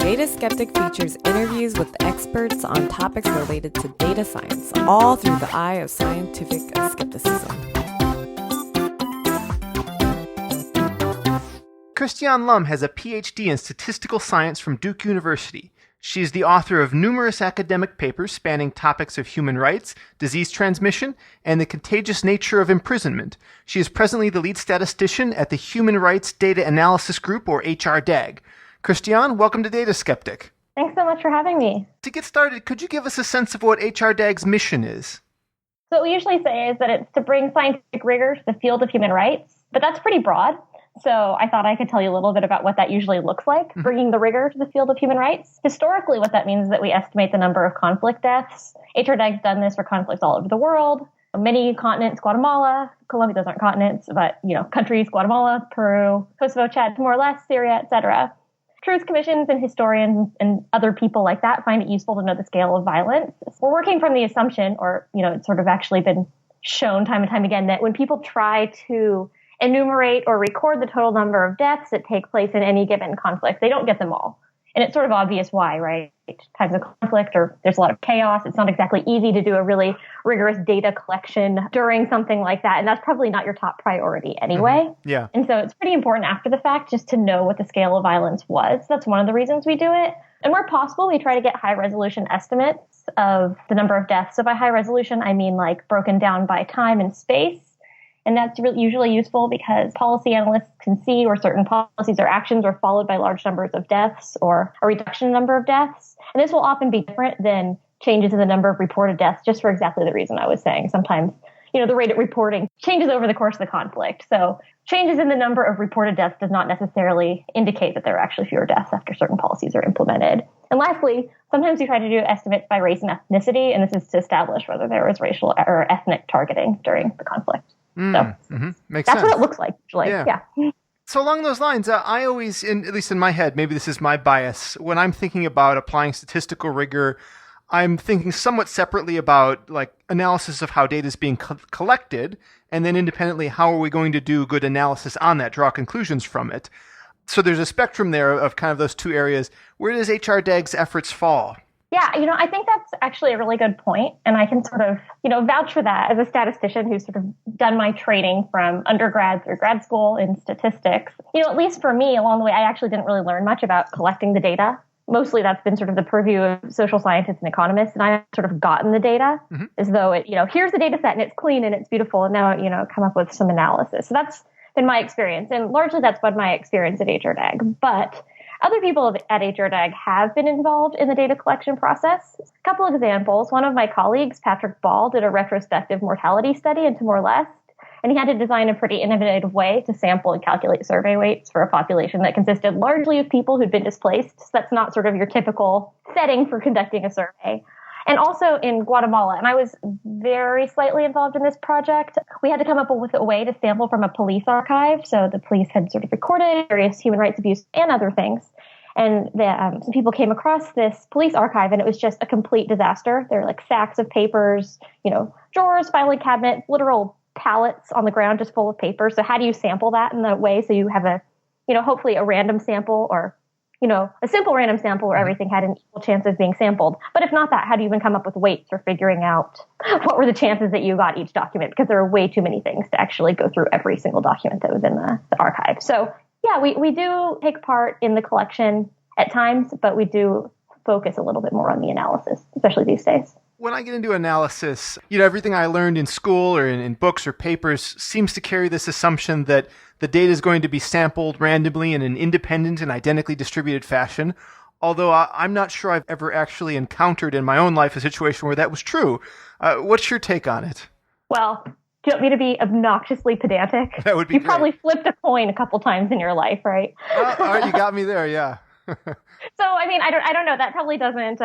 Data Skeptic features interviews with experts on topics related to data science, all through the eye of scientific skepticism. Kristian Lum has a PhD in statistical science from Duke University. She is the author of numerous academic papers spanning topics of human rights, disease transmission, and the contagious nature of imprisonment. She is presently the lead statistician at the Human Rights Data Analysis Group, or HRDAG. Kristian, welcome to Data Skeptic. Thanks so much for having me. To get started, could you give us a sense of what HRDAG's mission is? So what we usually say is that it's to bring scientific rigor to the field of human rights, but that's pretty broad. So I thought I could tell you a little bit about what that usually looks like, bringing the rigor to the field of human rights. Historically, what that means is that we estimate the number of conflict deaths. HRDAG's done this for conflicts all over the world. Many continents, Guatemala, Colombia, those aren't continents, but countries, Guatemala, Peru, Kosovo, Chad, more or less, Syria, etc. Truth commissions and historians and other people like that find it useful to know the scale of violence. We're working from the assumption, or it's sort of actually been shown time and time again, that when people try to enumerate or record the total number of deaths that take place in any given conflict, they don't get them all. And it's sort of obvious why, right? Times of conflict, or there's a lot of chaos. It's not exactly easy to do a really rigorous data collection during something like that. And that's probably not your top priority anyway. Mm-hmm. Yeah. And so it's pretty important after the fact just to know what the scale of violence was. That's one of the reasons we do it. And where possible, we try to get high resolution estimates of the number of deaths. So by high resolution, I mean like broken down by time and space. And that's usually useful because policy analysts can see where certain policies or actions are followed by large numbers of deaths or a reduction in number of deaths. And this will often be different than changes in the number of reported deaths, just for exactly the reason I was saying. Sometimes, the rate of reporting changes over the course of the conflict. So changes in the number of reported deaths does not necessarily indicate that there are actually fewer deaths after certain policies are implemented. And lastly, sometimes we try to do estimates by race and ethnicity, and this is to establish whether there was racial or ethnic Targeting during the conflict. Makes that's sense. What it looks like, usually. Yeah. So along those lines, I always, at least in my head, maybe this is my bias, when I'm thinking about applying statistical rigor, I'm thinking somewhat separately about like analysis of how data is being collected, and then independently, how are we going to do good analysis on that, draw conclusions from it. So there's a spectrum there of kind of those two areas. Where does HRDAG's efforts fall? Yeah, I think that's actually a really good point. And I can sort of, vouch for that as a statistician who's sort of done my training from undergrad through grad school in statistics. At least for me, along the way, I actually didn't really learn much about collecting the data. Mostly that's been sort of the purview of social scientists and economists. And I've sort of gotten the data as though it, here's the data set and it's clean and it's beautiful. And now, come up with some analysis. So that's been my experience. And largely that's been my experience at HRDAG. But other people at HRDAG have been involved in the data collection process. A couple of examples. One of my colleagues, Patrick Ball, did a retrospective mortality study into Timor-Leste, and he had to design a pretty innovative way to sample and calculate survey weights for a population that consisted largely of people who'd been displaced. So that's not sort of your typical setting for conducting a survey. And also in Guatemala, and I was very slightly involved in this project, we had to come up with a way to sample from a police archive. So the police had sort of recorded various human rights abuse and other things. And some people came across this police archive, and it was just a complete disaster. There were like sacks of papers, drawers, filing cabinets, literal pallets on the ground just full of papers. So how do you sample that in that way so you have a, hopefully a random sample or a simple random sample where everything had an equal chance of being sampled. But if not that, how do you even come up with weights for figuring out what were the chances that you got each document? Because there are way too many things to actually go through every single document that was in the archive. So yeah, we do take part in the collection at times, but we do focus a little bit more on the analysis, especially these days. When I get into analysis, everything I learned in school or in books or papers seems to carry this assumption that the data is going to be sampled randomly in an independent and identically distributed fashion, although I'm not sure I've ever actually encountered in my own life a situation where that was true. What's your take on it? Well, do you want me to be obnoxiously pedantic? That would be You great. probably flipped a coin a couple times in your life, right? All right, you got me there, yeah. So, I don't know. That probably doesn't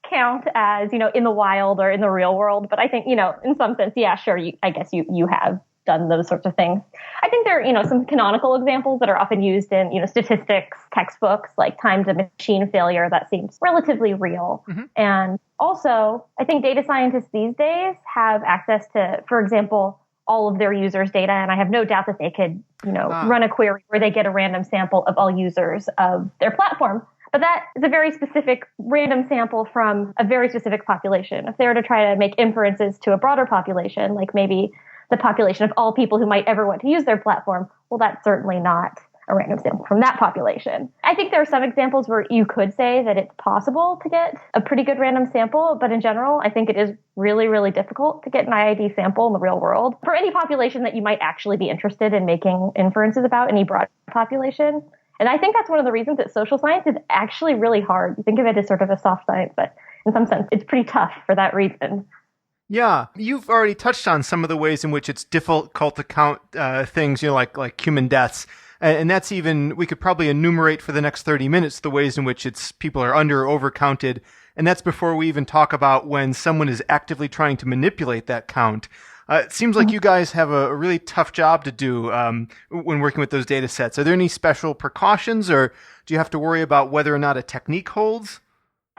count as, in the wild or in the real world. But I think, in some sense, yeah, sure. I guess you have done those sorts of things. I think there are, some canonical examples that are often used in, statistics textbooks, like times of machine failure. That seems relatively real. Mm-hmm. And also, I think data scientists these days have access to, for example, all of their users' data. And I have no doubt that they could, run a query where they get a random sample of all users of their platform. But that is a very specific random sample from a very specific population. If they were to try to make inferences to a broader population, like maybe the population of all people who might ever want to use their platform, well, that's certainly not a random sample from that population. I think there are some examples where you could say that it's possible to get a pretty good random sample, but in general, I think it is really, really difficult to get an IID sample in the real world for any population that you might actually be interested in making inferences about, any broad population. And I think that's one of the reasons that social science is actually really hard. You think of it as sort of a soft science, but in some sense, it's pretty tough for that reason. Yeah, you've already touched on some of the ways in which it's difficult to count things, like human deaths. And that's even, we could probably enumerate for the next 30 minutes the ways in which people are under or overcounted. And that's before we even talk about when someone is actively trying to manipulate that count. It seems like you guys have a really tough job to do when working with those data sets. Are there any special precautions, or do you have to worry about whether or not a technique holds?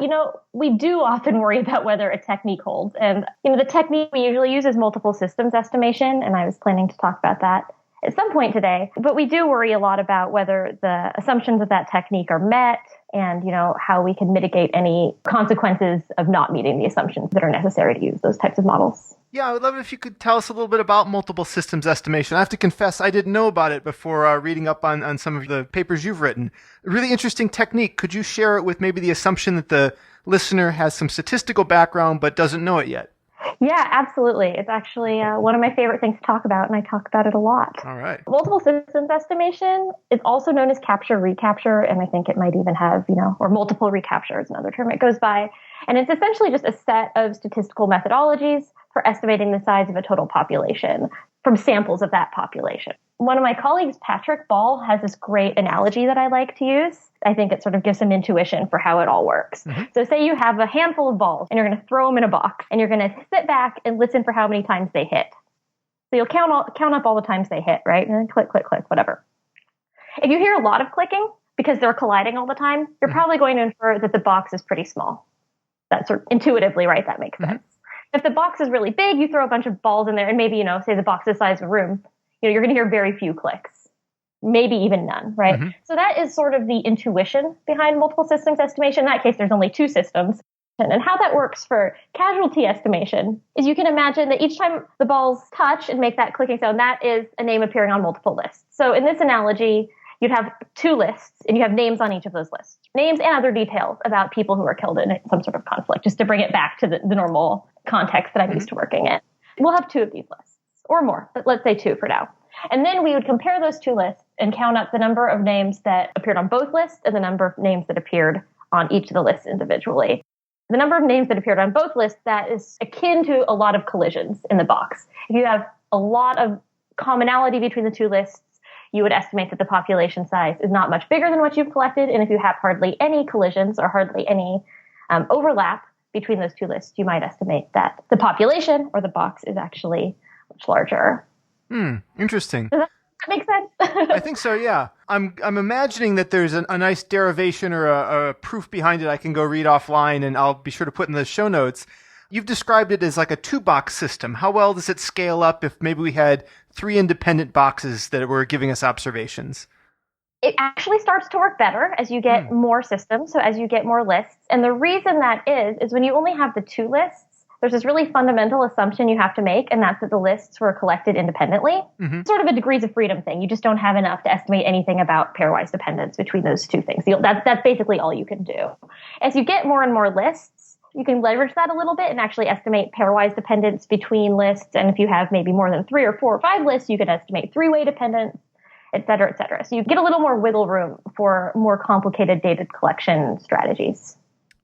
We do often worry about whether a technique holds. And, the technique we usually use is multiple systems estimation, and I was planning to talk about that at some point today. But we do worry a lot about whether the assumptions of that technique are met and, how we can mitigate any consequences of not meeting the assumptions that are necessary to use those types of models. Yeah, I would love it if you could tell us a little bit about multiple systems estimation. I have to confess, I didn't know about it before reading up on some of the papers you've written. A really interesting technique. Could you share it with maybe the assumption that the listener has some statistical background but doesn't know it yet? Yeah, absolutely. It's actually one of my favorite things to talk about, and I talk about it a lot. All right. Multiple systems estimation is also known as capture-recapture, and I think it might even have, or multiple recapture is another term it goes by. And it's essentially just a set of statistical methodologies for estimating the size of a total population from samples of that population. One of my colleagues, Patrick Ball, has this great analogy that I like to use. I think it sort of gives some intuition for how it all works. Mm-hmm. So say you have a handful of balls and you're going to throw them in a box and you're going to sit back and listen for how many times they hit. So you'll count up all the times they hit, right? And then click, click, click, whatever. If you hear a lot of clicking because they're colliding all the time, you're probably going to infer that the box is pretty small. That's sort of intuitively, right? That makes sense. If the box is really big, you throw a bunch of balls in there and maybe, say the box is the size of a room, you're going to hear very few clicks, maybe even none, right? Mm-hmm. So that is sort of the intuition behind multiple systems estimation. In that case, there's only two systems. And how that works for casualty estimation is you can imagine that each time the balls touch and make that clicking sound, that is a name appearing on multiple lists. So in this analogy, you'd have two lists and you have names on each of those lists, names and other details about people who are killed in some sort of conflict, just to bring it back to the normal context that I'm used to working in. We'll have two of these lists or more, but let's say two for now. And then we would compare those two lists and count up the number of names that appeared on both lists and the number of names that appeared on each of the lists individually. The number of names that appeared on both lists, that is akin to a lot of collisions in the box. If you have a lot of commonality between the two lists, you would estimate that the population size is not much bigger than what you've collected. And if you have hardly any collisions or hardly any overlap between those two lists, you might estimate that the population or the box is actually much larger. Interesting. Does that make sense? I think so, yeah. I'm imagining that there's a nice derivation or a proof behind it I can go read offline, and I'll be sure to put in the show notes. You've described it as like a two-box system. How well does it scale up if maybe we had three independent boxes that were giving us observations? It actually starts to work better as you get more systems, so as you get more lists. And the reason that is when you only have the two lists, there's this really fundamental assumption you have to make, and that's that the lists were collected independently. Mm-hmm. Sort of a degrees of freedom thing. You just don't have enough to estimate anything about pairwise dependence between those two things. That's basically all you can do. As you get more and more lists, you can leverage that a little bit and actually estimate pairwise dependence between lists. And if you have maybe more than 3 or 4 or 5 lists, you can estimate three-way dependence, et cetera, et cetera. So you get a little more wiggle room for more complicated data collection strategies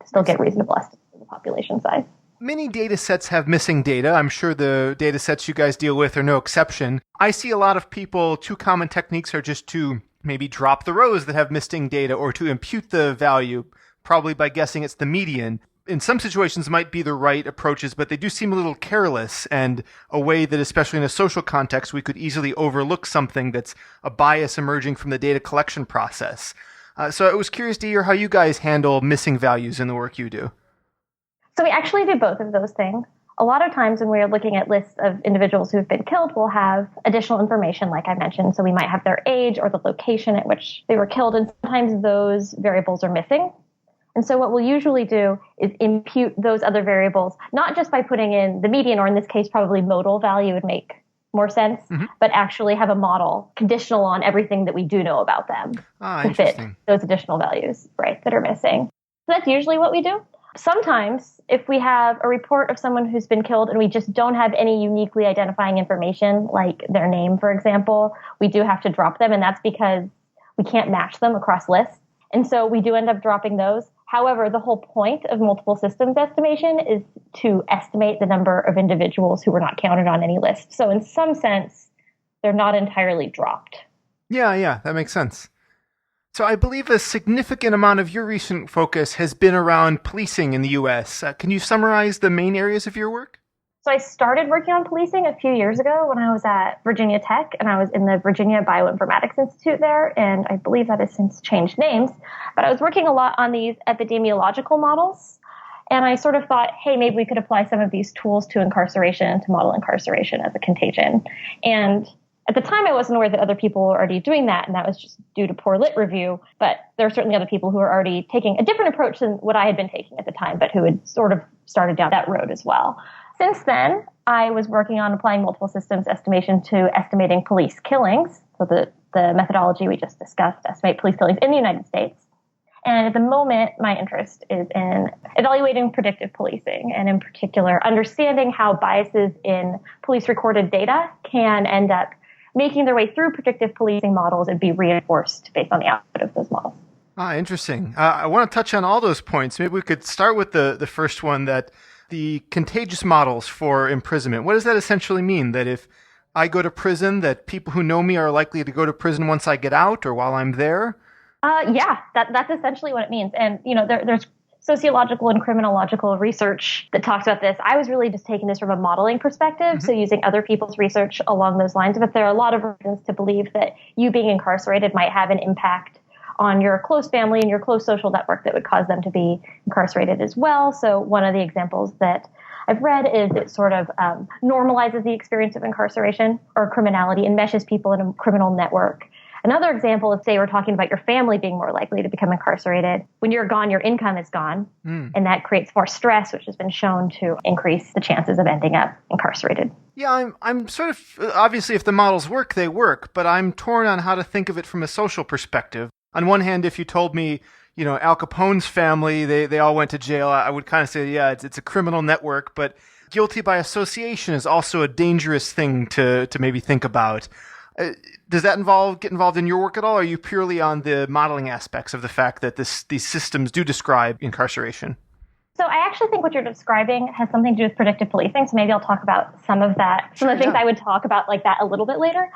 to still get reasonable estimates of the population size. Many data sets have missing data. I'm sure the data sets you guys deal with are no exception. I see a lot of people, two common techniques are just to maybe drop the rows that have missing data or to impute the value, probably by guessing it's the median. In some situations might be the right approaches, but they do seem a little careless and a way that, especially in a social context, we could easily overlook something that's a bias emerging from the data collection process. So I was curious to hear how you guys handle missing values in the work you do. So we actually do both of those things. A lot of times when we're looking at lists of individuals who've been killed, we'll have additional information, like I mentioned. So we might have their age or the location at which they were killed, and sometimes those variables are missing. And so what we'll usually do is impute those other variables, not just by putting in the median, or in this case, probably modal value would make more sense, but actually have a model conditional on everything that we do know about them to fit those additional values, right, that are missing. So that's usually what we do. Sometimes if we have a report of someone who's been killed and we just don't have any uniquely identifying information, like their name, for example, we do have to drop them. And that's because we can't match them across lists. And so we do end up dropping those. However, the whole point of multiple systems estimation is to estimate the number of individuals who were not counted on any list. So in some sense, they're not entirely dropped. Yeah, that makes sense. So I believe a significant amount of your recent focus has been around policing in the U.S. Can you summarize the main areas of your work? So I started working on policing a few years ago when I was at Virginia Tech, and I was in the Virginia Bioinformatics Institute there, and I believe that has since changed names. But I was working a lot on these epidemiological models, and I sort of thought, hey, maybe we could apply some of these tools to incarceration, to model incarceration as a contagion. And at the time, I wasn't aware that other people were already doing that, and that was just due to poor lit review. But there are certainly other people who are already taking a different approach than what I had been taking at the time, but who had sort of started down that road as well. Since then, I was working on applying multiple systems estimation to estimating police killings. So the methodology we just discussed, estimate police killings in the United States. And at the moment, my interest is in evaluating predictive policing, and in particular, understanding how biases in police recorded data can end up making their way through predictive policing models and be reinforced based on the output of those models. Interesting. I want to touch on all those points. Maybe we could start with the first one, that the contagious models for imprisonment. What does that essentially mean? That if I go to prison, that people who know me are likely to go to prison once I get out or while I'm there? That's essentially what it means. And, there's sociological and criminological research that talks about this. I was really just taking this from a modeling perspective, so using other people's research along those lines. But there are a lot of reasons to believe that you being incarcerated might have an impact on your close family and your close social network that would cause them to be incarcerated as well. So one of the examples that I've read is it sort of normalizes the experience of incarceration or criminality and meshes people in a criminal network. Another example is, say, we're talking about your family being more likely to become incarcerated. When you're gone, your income is gone, and that creates more stress, which has been shown to increase the chances of ending up incarcerated. Yeah, I'm sort of, obviously, if the models work, they work, but I'm torn on how to think of it from a social perspective. On one hand, if you told me, Al Capone's family, they all went to jail, I would kind of say, yeah, it's a criminal network, but guilty by association is also a dangerous thing to maybe think about. Does that get involved in your work at all? Or are you purely on the modeling aspects of the fact that these systems do describe incarceration? So I actually think what you're describing has something to do with predictive policing. So maybe I'll talk about some of that. Some of the things I would talk about like that a little bit later.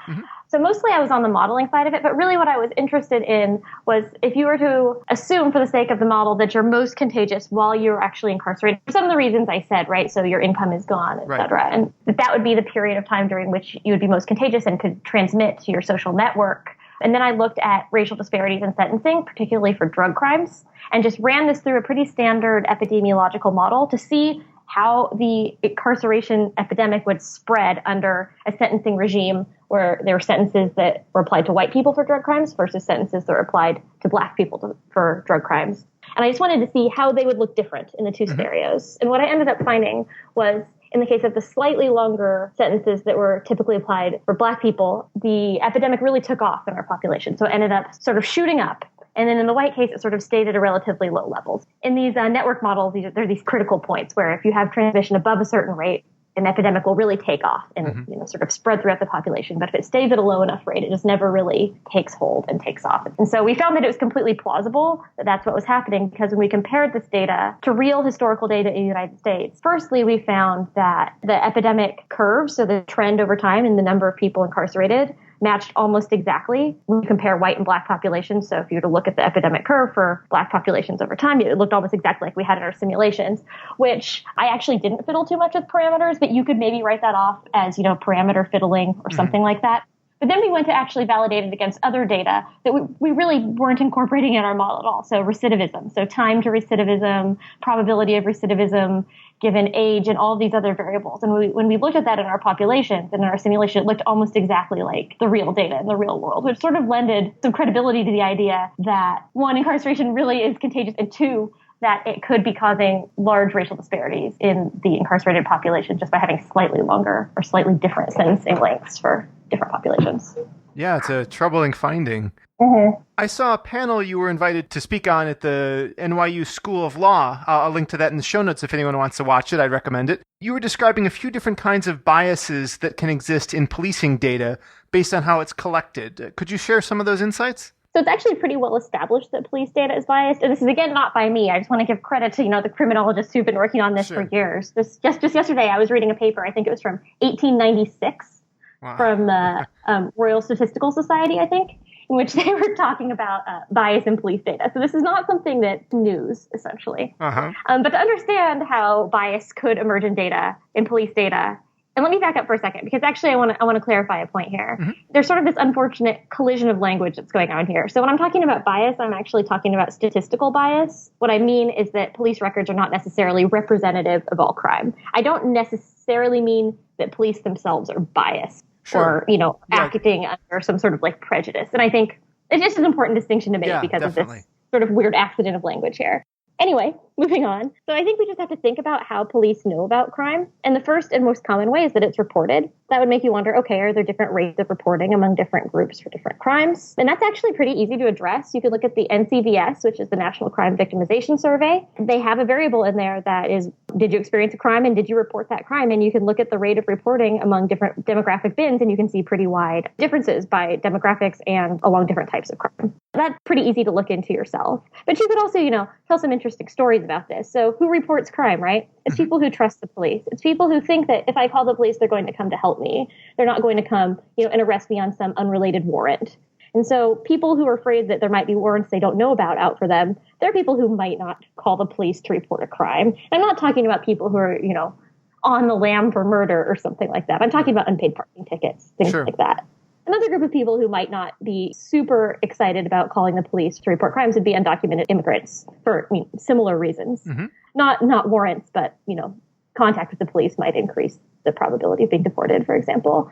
So mostly I was on the modeling side of it, but really what I was interested in was if you were to assume for the sake of the model that you're most contagious while you're actually incarcerated, for some of the reasons I said, right? So your income is gone, et cetera. And that would be the period of time during which you would be most contagious and could transmit to your social network. And then I looked at racial disparities in sentencing, particularly for drug crimes, and just ran this through a pretty standard epidemiological model to see how the incarceration epidemic would spread under a sentencing regime where there were sentences that were applied to white people for drug crimes versus sentences that were applied to black people for drug crimes. And I just wanted to see how they would look different in the two scenarios. And what I ended up finding was, in the case of the slightly longer sentences that were typically applied for black people, the epidemic really took off in our population. So it ended up sort of shooting up. And then in the white case, it sort of stayed at a relatively low level. In these network models, there are these critical points where if you have transmission above a certain rate, an epidemic will really take off and sort of spread throughout the population. But if it stays at a low enough rate, it just never really takes hold and takes off. And so we found that it was completely plausible that that's what was happening, because when we compared this data to real historical data in the United States, firstly, we found that the epidemic curve, so the trend over time in the number of people incarcerated, matched almost exactly when you compare white and black populations. So if you were to look at the epidemic curve for black populations over time, it looked almost exactly like we had in our simulations, which I actually didn't fiddle too much with parameters, but you could maybe write that off as, parameter fiddling or something like that. But then we went to actually validate it against other data that we really weren't incorporating in our model at all. So recidivism, so time to recidivism, probability of recidivism, given age, and all of these other variables. And when we looked at that in our populations and in our simulation, it looked almost exactly like the real data in the real world, which sort of lended some credibility to the idea that, one, incarceration really is contagious, and two, that it could be causing large racial disparities in the incarcerated population just by having slightly longer or slightly different sentencing lengths for different populations. Yeah, it's a troubling finding. Mm-hmm. I saw a panel you were invited to speak on at the NYU School of Law. I'll link to that in the show notes if anyone wants to watch it. I'd recommend it. You were describing a few different kinds of biases that can exist in policing data based on how it's collected. Could you share some of those insights? So it's actually pretty well established that police data is biased. And this is, again, not by me. I just want to give credit to, the criminologists who've been working on this for years. Just yesterday, I was reading a paper, I think it was from 1896, from the Royal Statistical Society, I think, in which they were talking about bias in police data. So this is not something that's news, essentially. Uh-huh. But to understand how bias could emerge in data, in police data, and let me back up for a second, because actually I want to clarify a point here. Mm-hmm. There's sort of this unfortunate collision of language that's going on here. So when I'm talking about bias, I'm actually talking about statistical bias. What I mean is that police records are not necessarily representative of all crime. I don't necessarily mean that police themselves are biased or, acting under some sort of prejudice. And I think it's just an important distinction to make because definitely. Of this sort of weird accident of language here. Anyway, moving on. So I think we just have to think about how police know about crime. And the first and most common way is that it's reported. That would make you wonder, okay, are there different rates of reporting among different groups for different crimes? And that's actually pretty easy to address. You could look at the NCVS, which is the National Crime Victimization Survey. They have a variable in there that is, did you experience a crime and did you report that crime? And you can look at the rate of reporting among different demographic bins and you can see pretty wide differences by demographics and along different types of crime. That's pretty easy to look into yourself. But you could also, tell some interesting stories about this. So who reports crime, right? It's people who trust the police. It's people who think that if I call the police, they're going to come to help me. They're not going to come, and arrest me on some unrelated warrant. And so people who are afraid that there might be warrants they don't know about out for them, they're people who might not call the police to report a crime. I'm not talking about people who are, on the lam for murder or something like that. I'm talking about unpaid parking tickets, things like that. Another group of people who might not be super excited about calling the police to report crimes would be undocumented immigrants for similar reasons. Mm-hmm. Not warrants, but, contact with the police might increase the probability of being deported, for example.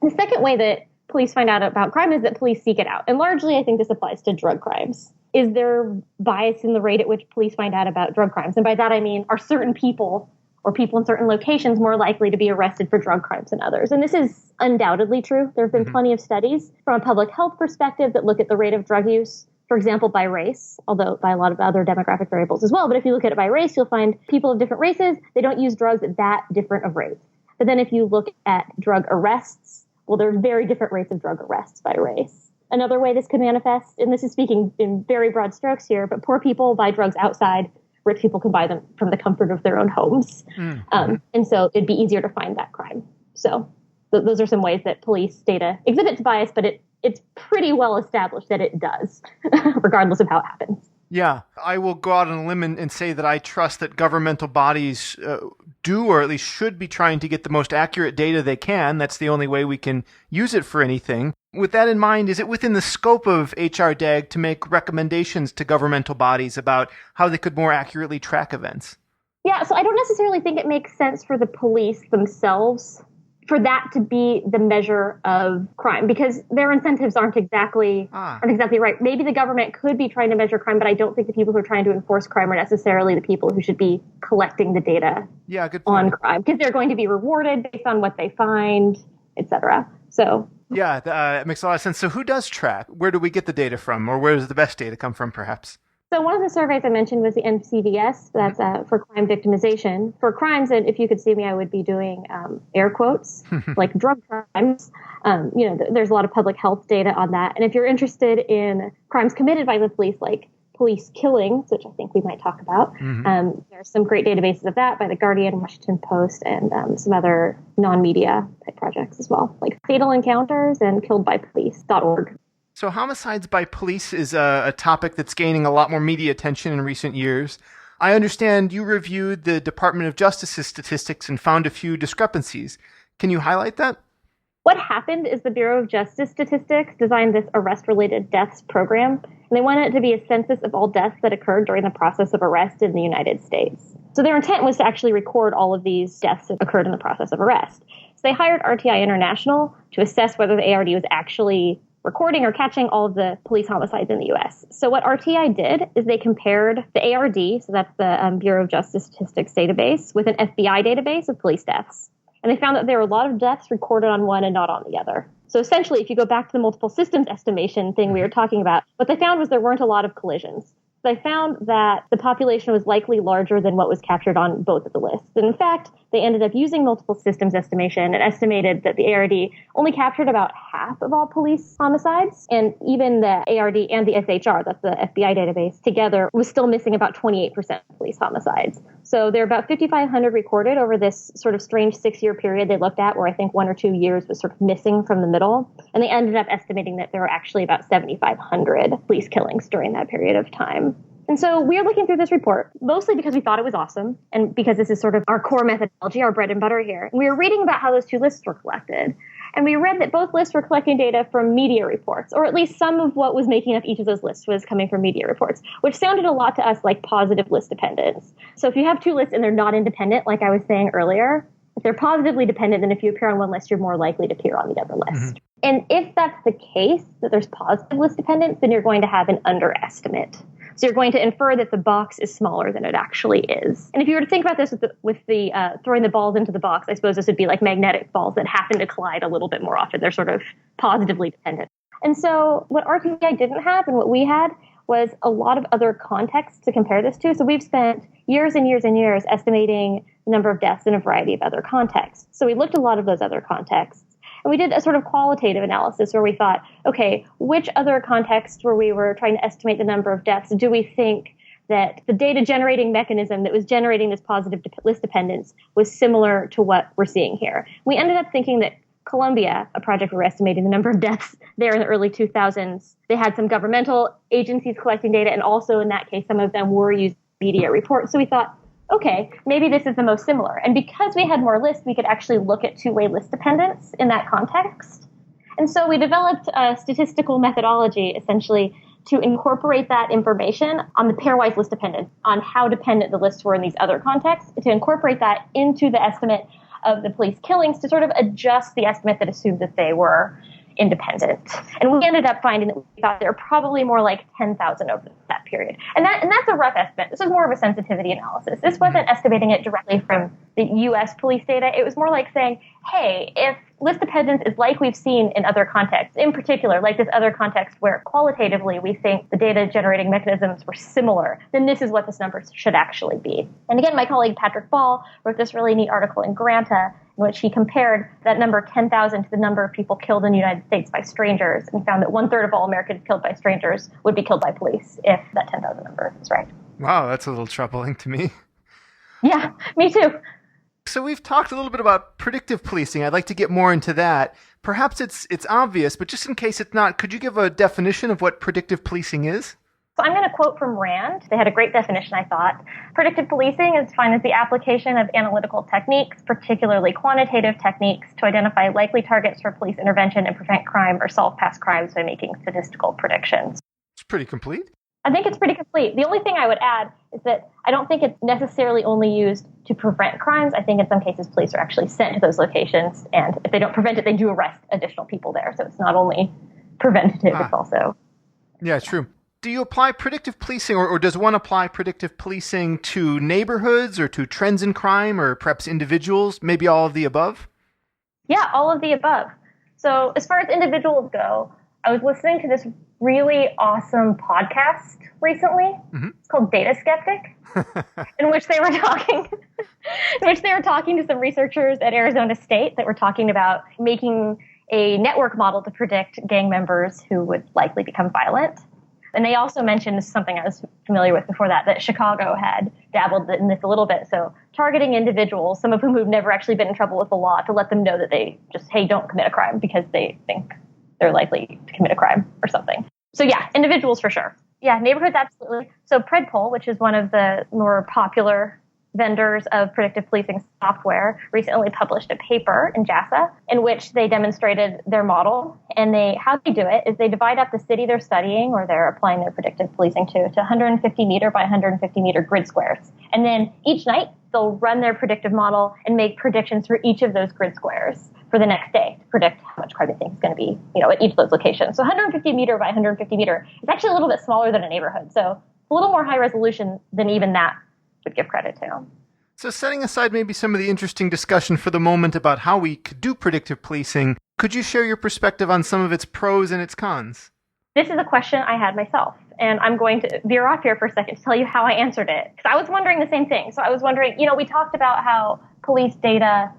The second way that police find out about crime is that police seek it out. And largely, I think this applies to drug crimes. Is there bias in the rate at which police find out about drug crimes? And by that, I mean, are certain people or people in certain locations more likely to be arrested for drug crimes than others? And this is undoubtedly true. There have been plenty of studies from a public health perspective that look at the rate of drug use, for example, by race, although by a lot of other demographic variables as well. But if you look at it by race, you'll find people of different races, they don't use drugs at that different of rates. But then if you look at drug arrests, well, there's very different rates of drug arrests by race. Another way this could manifest, and this is speaking in very broad strokes here, but poor people buy drugs outside. Rich people can buy them from the comfort of their own homes. Mm-hmm. And so it'd be easier to find that crime. So those are some ways that police data exhibits bias, but it's pretty well established that it does, regardless of how it happens. Yeah, I will go out on a limb and say that I trust that governmental bodies do, or at least should be trying to get the most accurate data they can. That's the only way we can use it for anything. With that in mind, is it within the scope of HR DAG to make recommendations to governmental bodies about how they could more accurately track events? Yeah, so I don't necessarily think it makes sense for the police themselves for that to be the measure of crime, because their incentives aren't exactly right. Maybe the government could be trying to measure crime, but I don't think the people who are trying to enforce crime are necessarily the people who should be collecting the data on crime, because they're going to be rewarded based on what they find, etc. So yeah, it makes a lot of sense. So who does track? Where do we get the data from, or where does the best data come from, perhaps? So one of the surveys I mentioned was the NCVS. That's for crime victimization. For crimes, and if you could see me, I would be doing air quotes, like drug crimes. There's a lot of public health data on that. And if you're interested in crimes committed by the police, like police killings, which I think we might talk about, there's some great databases of that by The Guardian, Washington Post, and some other non-media type projects as well, like Fatal Encounters and killedbypolice.org. So homicides by police is a topic that's gaining a lot more media attention in recent years. I understand you reviewed the Department of Justice's statistics and found a few discrepancies. Can you highlight that? What happened is the Bureau of Justice Statistics designed this arrest-related deaths program, and they wanted it to be a census of all deaths that occurred during the process of arrest in the United States. So their intent was to actually record all of these deaths that occurred in the process of arrest. So they hired RTI International to assess whether the ARD was actually recording or catching all of the police homicides in the U.S. So what RTI did is they compared the ARD, so that's the Bureau of Justice Statistics database, with an FBI database of police deaths. And they found that there were a lot of deaths recorded on one and not on the other. So essentially, if you go back to the multiple systems estimation thing we were talking about, what they found was there weren't a lot of collisions. So they found that the population was likely larger than what was captured on both of the lists. And in fact, they ended up using multiple systems estimation and estimated that the ARD only captured about half of all police homicides. And even the ARD and the SHR, that's the FBI database, together was still missing about 28% of police homicides. So there are about 5,500 recorded over this sort of strange 6-year period they looked at, where I think 1 or 2 years was sort of missing from the middle. And they ended up estimating that there were actually about 7,500 police killings during that period of time. And so we are looking through this report, mostly because we thought it was awesome, and because this is sort of our core methodology, our bread and butter here. And we were reading about how those two lists were collected. And we read that both lists were collecting data from media reports, or at least some of what was making up each of those lists was coming from media reports, which sounded a lot to us like positive list dependence. So if you have two lists and they're not independent, like I was saying earlier, if they're positively dependent, then if you appear on one list, you're more likely to appear on the other list. Mm-hmm. And if that's the case, that there's positive list dependence, then you're going to have an underestimate. So you're going to infer that the box is smaller than it actually is. And if you were to think about this with the throwing the balls into the box, I suppose this would be like magnetic balls that happen to collide a little bit more often. They're sort of positively dependent. And so what RTI didn't have and what we had was a lot of other context to compare this to. So we've spent years and years and years estimating the number of deaths in a variety of other contexts. So we looked at a lot of those other contexts. And we did a sort of qualitative analysis where we thought, okay, which other context where we were trying to estimate the number of deaths do we think that the data generating mechanism that was generating this positive list dependence was similar to what we're seeing here? We ended up thinking that Colombia, a project where we're estimating the number of deaths there in the early 2000s, they had some governmental agencies collecting data, and also in that case, some of them were using media reports. So we thought, okay, maybe this is the most similar. And because we had more lists, we could actually look at two-way list dependence in that context. And so we developed a statistical methodology, essentially, to incorporate that information on the pairwise list dependence, on how dependent the lists were in these other contexts, to incorporate that into the estimate of the police killings to sort of adjust the estimate that assumed that they were independent. And we ended up finding that we thought there were probably more like 10,000 over that period. And that's a rough estimate. This is more of a sensitivity analysis. This wasn't estimating it directly from the U.S. police data. It was more like saying, hey, if list dependence is like we've seen in other contexts, in particular, like this other context where qualitatively we think the data generating mechanisms were similar, then this is what this number should actually be. And again, my colleague Patrick Ball wrote this really neat article in Granta in which he compared that number 10,000 to the number of people killed in the United States by strangers, and found that 1/3 of all Americans killed by strangers would be killed by police if that 10,000 number is right. Wow, that's a little troubling to me. Yeah, me too. So we've talked a little bit about predictive policing. I'd like to get more into that. Perhaps it's obvious, but just in case it's not, could you give a definition of what predictive policing is? So I'm going to quote from RAND. They had a great definition, I thought. Predictive policing is defined as the application of analytical techniques, particularly quantitative techniques, to identify likely targets for police intervention and prevent crime or solve past crimes by making statistical predictions. It's pretty complete. I think it's pretty complete. The only thing I would add is that I don't think it's necessarily only used to prevent crimes. I think in some cases police are actually sent to those locations, and if they don't prevent it, they do arrest additional people there. So it's not only preventative, it's also... Yeah, true. Do you apply predictive policing, or does one apply predictive policing to neighborhoods or to trends in crime, or perhaps individuals, maybe all of the above? Yeah, all of the above. So as far as individuals go, I was listening to this really awesome podcast recently. Mm-hmm. It's called Data Skeptic, in which they were talking to some researchers at Arizona State that were talking about making a network model to predict gang members who would likely become violent. And they also mentioned something I was familiar with before that Chicago had dabbled in this a little bit. So targeting individuals, some of whom who've never actually been in trouble with the law, to let them know that they just, hey, don't commit a crime because they think they're likely to commit a crime or something. So yeah, individuals for sure. Yeah, neighborhoods, absolutely. So Predpol, which is one of the more popular vendors of predictive policing software, recently published a paper in JASA in which they demonstrated their model. And how they do it is they divide up the city they're studying or they're applying their predictive policing to 150 meter by 150 meter grid squares. And then each night they'll run their predictive model and make predictions for each of those grid squares for the next day to predict how much crime they think is going to be, at each of those locations. So 150 meter by 150 meter is actually a little bit smaller than a neighborhood. So a little more high resolution than even that would give credit to. So setting aside maybe some of the interesting discussion for the moment about how we could do predictive policing, could you share your perspective on some of its pros and its cons? This is a question I had myself, and I'm going to veer off here for a second to tell you how I answered it. Because I was wondering the same thing. So I was wondering, we talked about how police data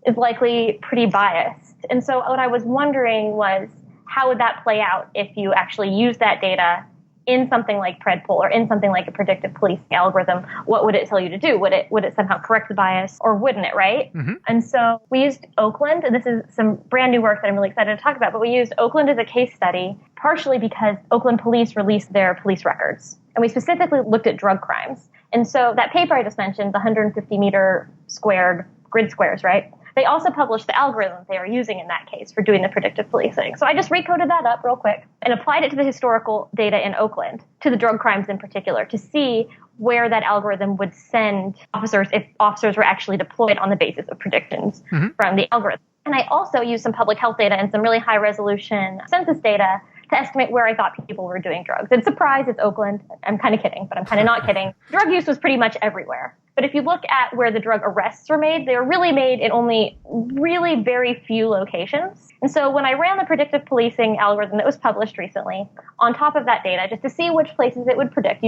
is likely pretty biased. And so what I was wondering was, how would that play out if you actually use that data in something like PredPol or in something like a predictive policing algorithm? What would it tell you to do? Would it somehow correct the bias, or wouldn't it, right? Mm-hmm. And so we used Oakland, and this is some brand new work that I'm really excited to talk about, but we used Oakland as a case study, partially because Oakland police released their police records. And we specifically looked at drug crimes. And so that paper I just mentioned, the 150 meter squared grid squares, right? They also published the algorithm they were using in that case for doing the predictive policing. So I just recoded that up real quick and applied it to the historical data in Oakland, to the drug crimes in particular, to see where that algorithm would send officers if officers were actually deployed on the basis of predictions from the algorithm. And I also used some public health data and some really high resolution census data to estimate where I thought people were doing drugs. And surprise, it's Oakland. I'm kind of kidding, but I'm kind of not kidding. Drug use was pretty much everywhere. But if you look at where the drug arrests were made, they were really made in only really very few locations. And so when I ran the predictive policing algorithm that was published recently, on top of that data, just to see which places it would predict,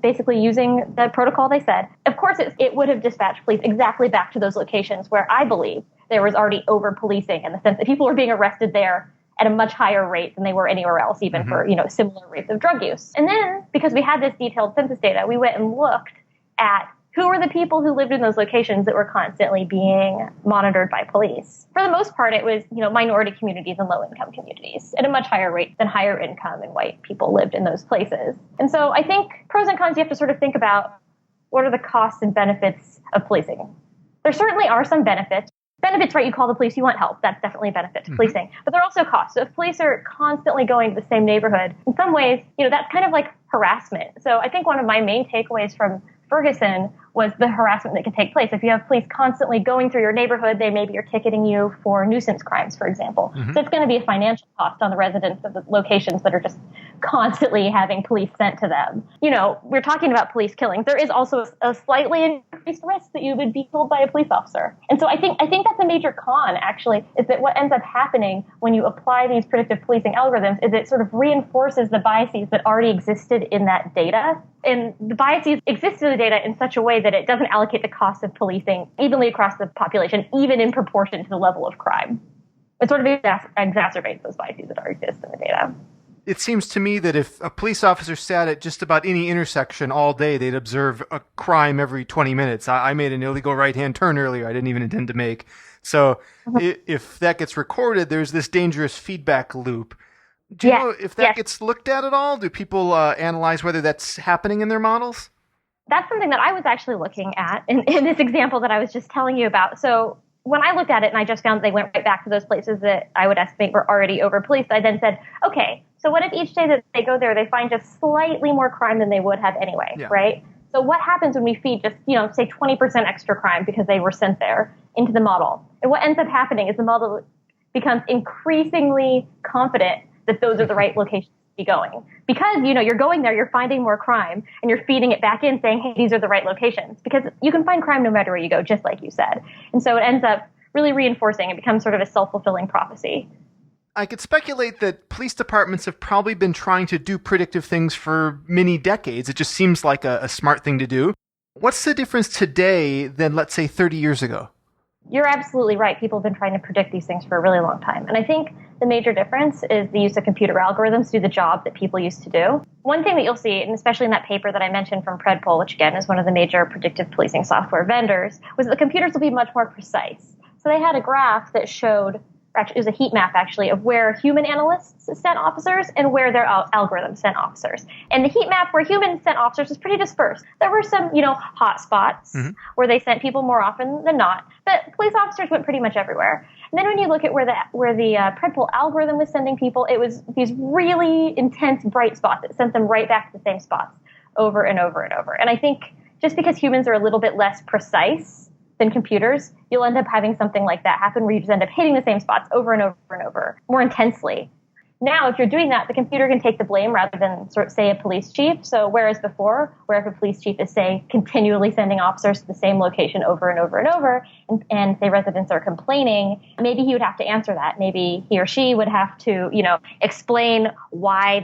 basically using the protocol they said, of course it would have dispatched police exactly back to those locations where I believe there was already over-policing, in the sense that people were being arrested there at a much higher rate than they were anywhere else, even for similar rates of drug use. And then, because we had this detailed census data, we went and looked at who were the people who lived in those locations that were constantly being monitored by police. For the most part, it was minority communities and low-income communities at a much higher rate than higher income and white people lived in those places. And so I think pros and cons, you have to sort of think about what are the costs and benefits of policing. There certainly are some benefits. Benefits, right? You call the police, you want help. That's definitely a benefit to policing. But there are also costs. So if police are constantly going to the same neighborhood, in some ways, that's kind of like harassment. So I think one of my main takeaways from Ferguson was the harassment that can take place. If you have police constantly going through your neighborhood, they maybe are ticketing you for nuisance crimes, for example. So it's going to be a financial cost on the residents of the locations that are just constantly having police sent to them. We're talking about police killings. There is also a slightly increased risk that you would be killed by a police officer. And so I think that's a major con, actually, is that what ends up happening when you apply these predictive policing algorithms is it sort of reinforces the biases that already existed in that data. And the biases exist in the data in such a way that it doesn't allocate the cost of policing evenly across the population, even in proportion to the level of crime. It sort of exacerbates those biases that already exist in the data. It seems to me that if a police officer sat at just about any intersection all day, they'd observe a crime every 20 minutes. I made an illegal right-hand turn earlier I didn't even intend to make. So if that gets recorded, there's this dangerous feedback loop. Do you know if that gets looked at all? Do people analyze whether that's happening in their models? That's something that I was actually looking at in this example that I was just telling you about. So when I looked at it and I just found they went right back to those places that I would estimate were already over-policed, I then said, okay, so what if each day that they go there, they find just slightly more crime than they would have anyway, right? So what happens when we feed just, say 20% extra crime because they were sent there into the model? And what ends up happening is the model becomes increasingly confident that those are the right locations to be going. Because, you're going there, you're finding more crime, and you're feeding it back in saying, hey, these are the right locations. Because you can find crime no matter where you go, just like you said. And so it ends up really reinforcing. It becomes sort of a self-fulfilling prophecy. I could speculate that police departments have probably been trying to do predictive things for many decades. It just seems like a smart thing to do. What's the difference today than, let's say, 30 years ago? You're absolutely right. People have been trying to predict these things for a really long time. And I think the major difference is the use of computer algorithms to do the job that people used to do. One thing that you'll see, and especially in that paper that I mentioned from PredPol, which again is one of the major predictive policing software vendors, was that the computers will be much more precise. So they had a graph that showed, actually it was a heat map actually, of where human analysts sent officers and where their algorithms sent officers. And the heat map where humans sent officers was pretty dispersed. There were some, hot spots where they sent people more often than not, but police officers went pretty much everywhere. And then when you look at where the PredPol algorithm was sending people, it was these really intense bright spots that sent them right back to the same spots over and over and over. And I think, just because humans are a little bit less precise than computers, you'll end up having something like that happen where you just end up hitting the same spots over and over and over more intensely. Now, if you're doing that, the computer can take the blame rather than sort of say a police chief. So whereas before, where if a police chief is, say, continually sending officers to the same location over and over and over, and say residents are complaining, maybe he would have to answer that. Maybe he or she would have to, explain why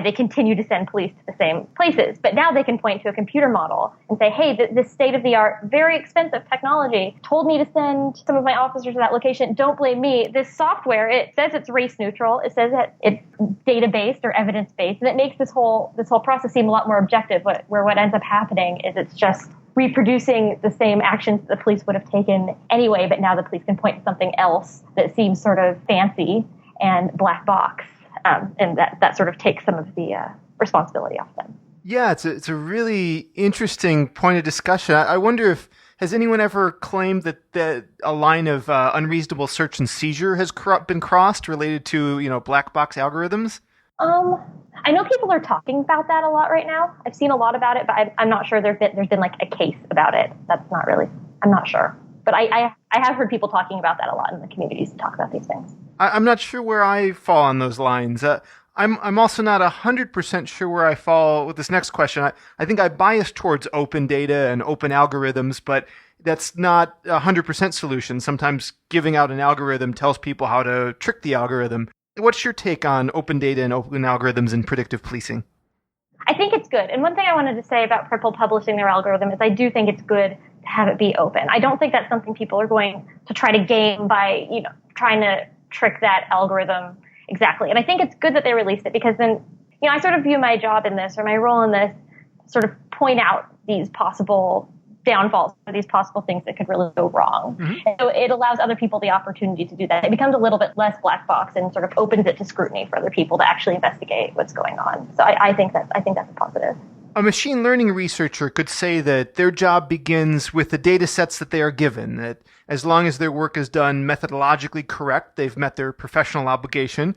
they continue to send police to the same places. But now they can point to a computer model and say, hey, this state-of-the-art, very expensive technology told me to send some of my officers to that location. Don't blame me. This software, it says it's race neutral. It says that it's data-based or evidence-based. And it makes this whole process seem a lot more objective, where what ends up happening is it's just reproducing the same actions that the police would have taken anyway, but now the police can point to something else that seems sort of fancy and black box. And that sort of takes some of the responsibility off them. Yeah, it's a really interesting point of discussion. I wonder has anyone ever claimed that a line of unreasonable search and seizure has been crossed related to black box algorithms? I know people are talking about that a lot right now. I've seen a lot about it, but I'm not sure there's been like a case about it. I'm not sure. But I have heard people talking about that a lot in the communities to talk about these things. I'm not sure where I fall on those lines. I'm also not 100% sure where I fall with this next question. I think I bias towards open data and open algorithms, but that's not a 100% solution. Sometimes giving out an algorithm tells people how to trick the algorithm. What's your take on open data and open algorithms in predictive policing? I think it's good. And one thing I wanted to say about Pripple publishing their algorithm is I do think it's good to have it be open. I don't think that's something people are going to try to game by, trying to trick that algorithm exactly. And I think it's good that they released it because then, I sort of view my job in this or my role in this sort of point out these possible downfalls or these possible things that could really go wrong. Mm-hmm. And so it allows other people the opportunity to do that. It becomes a little bit less black box and sort of opens it to scrutiny for other people to actually investigate what's going on. So I think that's a positive. A machine learning researcher could say that their job begins with the data sets that they are given, that as long as their work is done methodologically correct, they've met their professional obligation.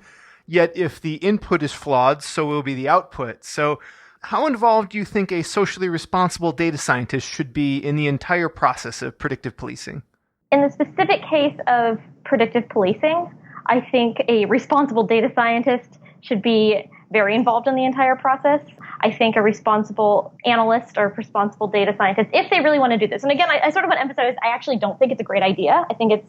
Yet if the input is flawed, so will be the output. So how involved do you think a socially responsible data scientist should be in the entire process of predictive policing? In the specific case of predictive policing, I think a responsible data scientist should be very involved in the entire process. I think a responsible analyst or responsible data scientist, if they really want to do this. And again, I sort of want to emphasize, I actually don't think it's a great idea. I think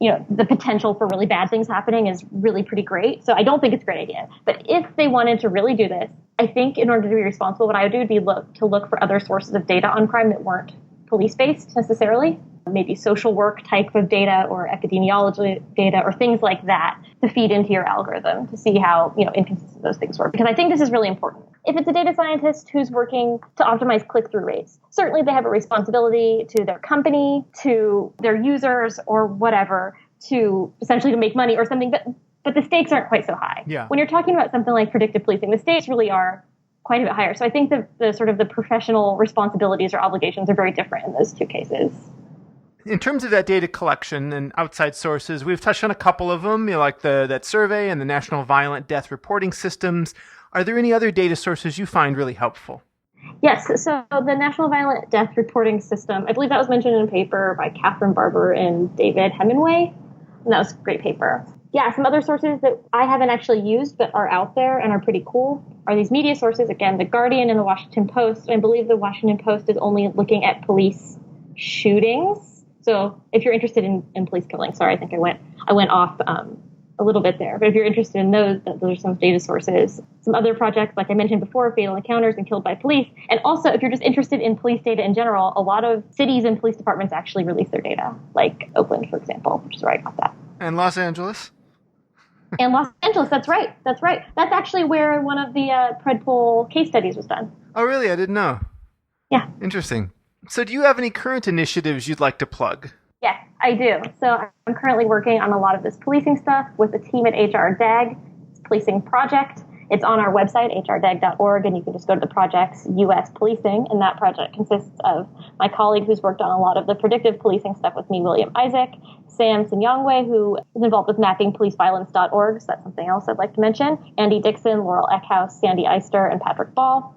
the potential for really bad things happening is really pretty great. So I don't think it's a great idea. But if they wanted to really do this, I think in order to be responsible, what I would do would be look for other sources of data on crime that weren't police-based necessarily. Maybe social work type of data or epidemiology data or things like that to feed into your algorithm to see how inconsistent those things were. Because I think this is really important. If it's a data scientist who's working to optimize click-through rates, certainly they have a responsibility to their company, to their users, or whatever, to essentially to make money or something. But the stakes aren't quite so high. Yeah. When you're talking about something like predictive policing, the stakes really are quite a bit higher. So I think the sort of the professional responsibilities or obligations are very different in those two cases. In terms of that data collection and outside sources, we've touched on a couple of them, like that survey and the National Violent Death Reporting Systems. Are there any other data sources you find really helpful? Yes. So the National Violent Death Reporting System, I believe that was mentioned in a paper by Catherine Barber and David Hemingway. And that was a great paper. Yeah, some other sources that I haven't actually used but are out there and are pretty cool are these media sources. Again, The Guardian and The Washington Post. I believe The Washington Post is only looking at police shootings. So if you're interested in police killing, sorry, I think I went off a little bit there. But if you're interested in those are some data sources. Some other projects, like I mentioned before, Fatal Encounters and Killed by Police. And also, if you're just interested in police data in general, a lot of cities and police departments actually release their data, like Oakland, for example, which is where I got that. And Los Angeles? And Los Angeles, that's right. That's actually where one of the Predpol case studies was done. Oh, really? I didn't know. Yeah. Interesting. So do you have any current initiatives you'd like to plug? Yes, I do. So I'm currently working on a lot of this policing stuff with a team at HR DAG. It's a policing project. It's on our website, hrdag.org, and you can just go to the project's U.S. Policing, and that project consists of my colleague who's worked on a lot of the predictive policing stuff with me, William Isaac, Sam Sinyangwe, who is involved with mappingpoliceviolence.org, so that's something else I'd like to mention, Andy Dixon, Laurel Eckhouse, Sandy Eister, and Patrick Ball.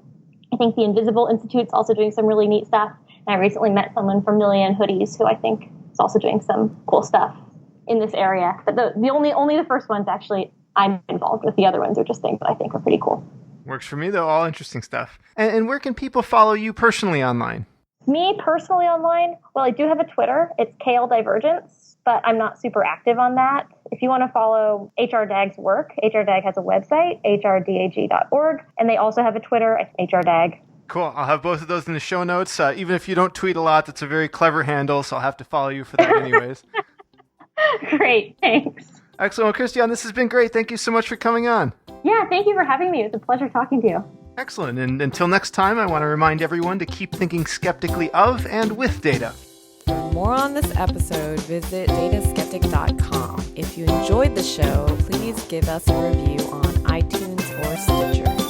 I think the Invisible Institute's also doing some really neat stuff. And I recently met someone from Million Hoodies who I think is also doing some cool stuff in this area. But only the first ones actually I'm involved with. The other ones are just things that I think are pretty cool. Works for me, though. All interesting stuff. And where can people follow you personally online? Me personally online? Well, I do have a Twitter. It's KL Divergence, but I'm not super active on that. If you want to follow HRDAG's work, HRDAG has a website, hrdag.org, and they also have a Twitter, HRDAG. Cool. I'll have both of those in the show notes. Even if you don't tweet a lot, that's a very clever handle, so I'll have to follow you for that anyways. Great. Thanks. Excellent. Well, Kristian, this has been great. Thank you so much for coming on. Yeah, thank you for having me. It was a pleasure talking to you. Excellent. And until next time, I want to remind everyone to keep thinking skeptically of and with data. For more on this episode, visit dataskeptic.com. If you enjoyed the show, please give us a review on iTunes or Stitcher.